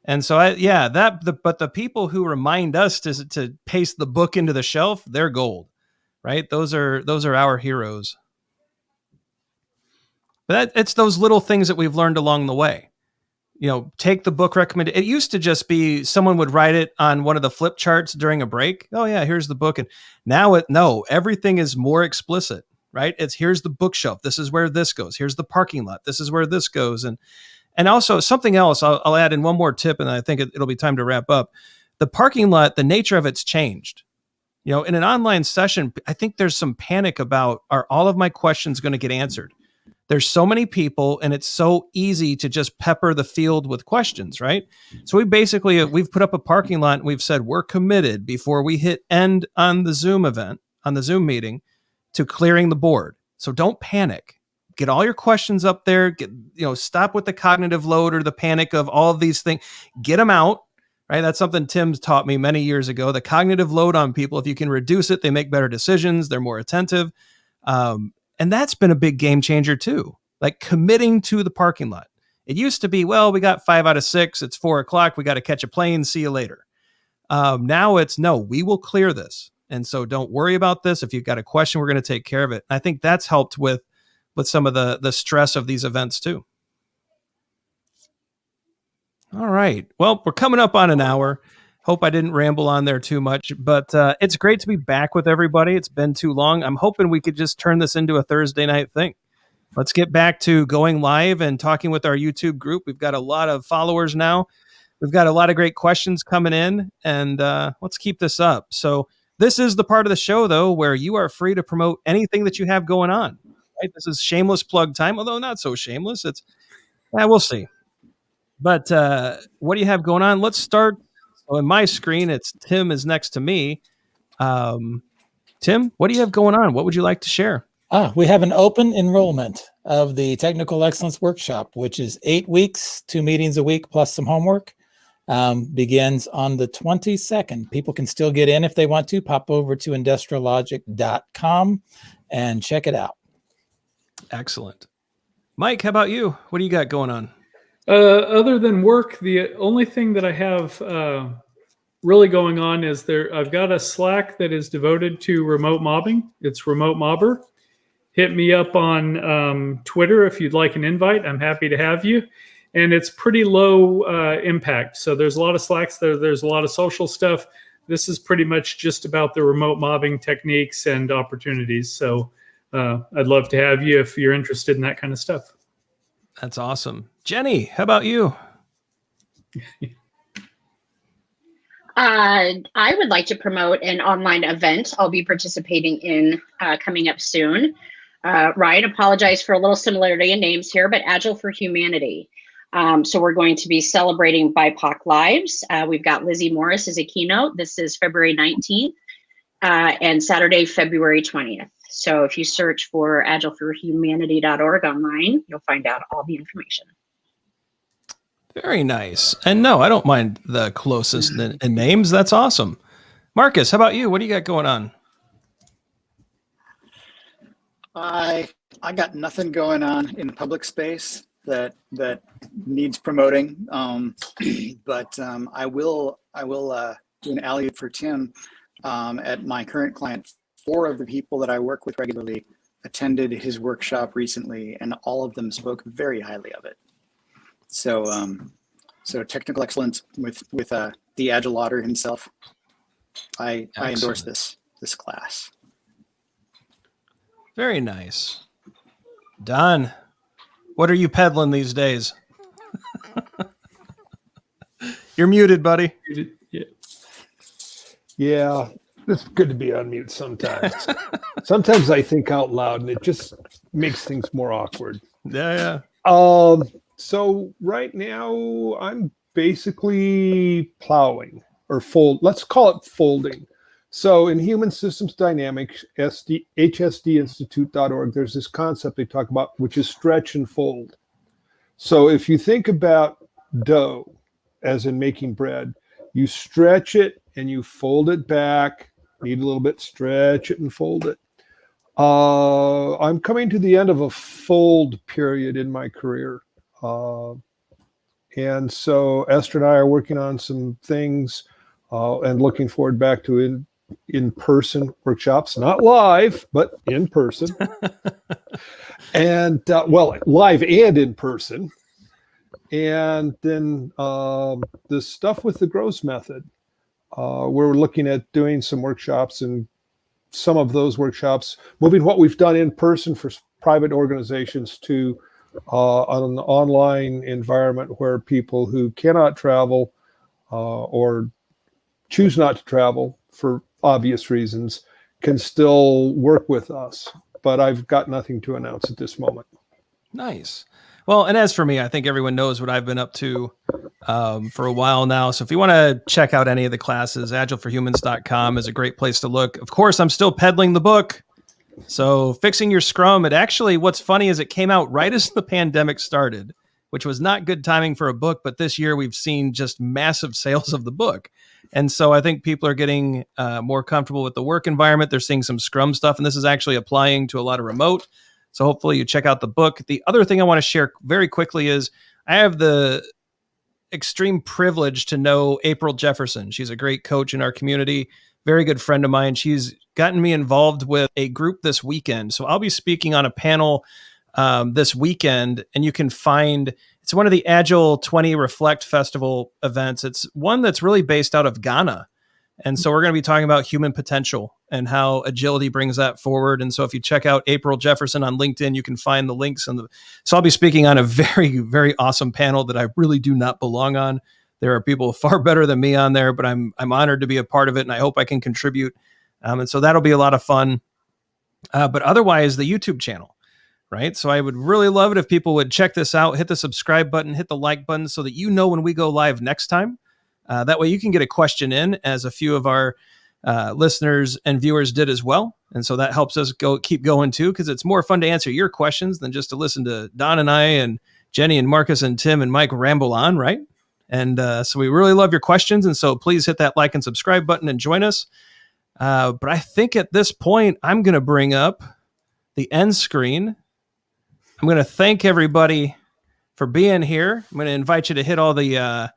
And so, but the people who remind us to paste the book into the shelf, they're gold, right? Those are our heroes. But it's those little things that we've learned along the way. Take the book recommended. It used to just be someone would write it on one of the flip charts during a break. Oh yeah, here's the book. And now everything is more explicit, right? It's here's the bookshelf. This is where this goes. Here's the parking lot. This is where this goes. And also something else I'll add in one more tip, and I think it'll be time to wrap up. The parking lot, the nature of it's changed. In an online session, I think there's some panic about, are all of my questions going to get answered? There's so many people, and it's so easy to just pepper the field with questions, right? So we've put up a parking lot, and we've said we're committed before we hit end on the Zoom event, on the Zoom meeting, to clearing the board. So don't panic. Get all your questions up there. Stop with the cognitive load or the panic of all of these things. Get them out, right? That's something Tim's taught me many years ago. The cognitive load on people, if you can reduce it, they make better decisions. They're more attentive. And that's been a big game changer too. Like committing to the parking lot. It used to be, well, we got 5 out of 6. It's 4:00. We got to catch a plane. See you later. Now it's no, we will clear this. And so don't worry about this. If you've got a question, we're going to take care of it. I think that's helped with some of the stress of these events too. All right. Well, we're coming up on an hour. Hope I didn't ramble on there too much, but it's great to be back with everybody. It's been too long. I'm hoping we could just turn this into a Thursday night thing. Let's get back to going live and talking with our YouTube group. We've got a lot of followers now. We've got a lot of great questions coming in, and let's keep this up. So this is the part of the show, though, where you are free to promote anything that you have going on. Right? This is shameless plug time, although not so shameless. We'll see. But what do you have going on? Let's start. So in my screen, it's Tim is next to me. Tim, what do you have going on? What would you like to share?
We have an open enrollment of the Technical Excellence Workshop, which is 8 weeks, 2 meetings a week, plus some homework. Begins on the 22nd. People can still get in if they want to. Pop over to industriallogic.com and check it out.
Excellent. Mike, how about you? What do you got going on?
Other than work, the only thing that I have really going on is I've got a Slack that is devoted to remote mobbing. It's Remote Mobber. Hit me up on Twitter if you'd like an invite. I'm happy to have you. And it's pretty low impact. So there's a lot of Slacks there. There's a lot of social stuff. This is pretty much just about the remote mobbing techniques and opportunities. So I'd love to have you if you're interested in that kind of stuff.
That's awesome. Jenny, how about you?
I would like to promote an online event I'll be participating in coming up soon. Ryan, apologize for a little similarity in names here, but Agile for Humanity. So we're going to be celebrating BIPOC lives. We've got Lizzie Morris as a keynote. This is February 19th and Saturday, February 20th. So if you search for agileforhumanity.org online, you'll find out all the information.
Very nice. And no, I don't mind the closest in names. That's awesome. Markus, how about you? What do you got going on?
I got nothing going on in the public space that needs promoting, but I will do an alley-oop for Tim. At my current client, 4 of the people that I work with regularly attended his workshop recently, and all of them spoke very highly of it. So technical excellence with the Agile Otter himself. I endorse this class.
Very nice. Don, what are you peddling these days? You're muted, buddy.
Yeah, it's good to be on mute sometimes. Sometimes I think out loud and it just makes things more awkward.
Yeah.
So right now I'm basically plowing or let's call it folding. So in Human Systems Dynamics, hsdinstitute.org, there's this concept they talk about, which is stretch and fold. So if you think about dough, as in making bread, you stretch it and you fold it back, need a little bit, stretch it and fold it. I'm coming to the end of a fold period in my career. And so Esther and I are working on some things and looking forward back to in-person workshops, not live, but in person. And live and in person. And then the stuff with the Gross method. We're looking at doing some workshops, and some of those workshops, moving what we've done in person for private organizations to an online environment where people who cannot travel or choose not to travel for obvious reasons can still work with us. But I've got nothing to announce at this moment.
Nice. Well, and as for me, I think everyone knows what I've been up to for a while now. So if you want to check out any of the classes, agileforhumans.com is a great place to look. Of course, I'm still peddling the book. So Fixing Your Scrum, what's funny is it came out right as the pandemic started, which was not good timing for a book. But this year we've seen just massive sales of the book. And so I think people are getting more comfortable with the work environment. They're seeing some Scrum stuff, and this is actually applying to a lot of remote. So hopefully you check out the book. The other thing I want to share very quickly is I have the extreme privilege to know April Jefferson. She's a great coach in our community, very good friend of mine. She's gotten me involved with a group this weekend. So I'll be speaking on a panel this weekend, and you can find, it's one of the Agile 20 Reflect Festival events. It's one that's really based out of Ghana. And so we're going to be talking about human potential and how agility brings that forward. And so if you check out April Jefferson on LinkedIn, you can find the links. So I'll be speaking on a very, very awesome panel that I really do not belong on. There are people far better than me on there, but I'm honored to be a part of it, and I hope I can contribute. And so that'll be a lot of fun. But otherwise, the YouTube channel, right? So I would really love it if people would check this out, hit the subscribe button, hit the like button so that you know when we go live next time. That way you can get a question in, as a few of our listeners and viewers did as well. And so that helps us keep going too, because it's more fun to answer your questions than just to listen to Don and I and Jenny and Marcus and Tim and Mike ramble on, right? And so we really love your questions. And so please hit that like and subscribe button and join us. But I think at this point, I'm going to bring up the end screen. I'm going to thank everybody for being here. I'm going to invite you to hit all the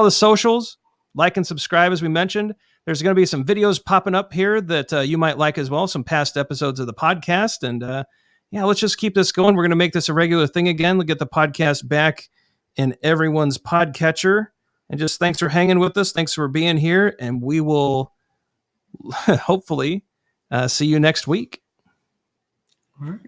socials, like and subscribe, as we mentioned. There's going to be some videos popping up here that you might like as well, some past episodes of the podcast. And yeah, let's just keep this going. We're going to make this a regular thing again. We'll get the podcast back in everyone's podcatcher. And just thanks for hanging with us. Thanks for being here. And we will hopefully see you next week.
All right.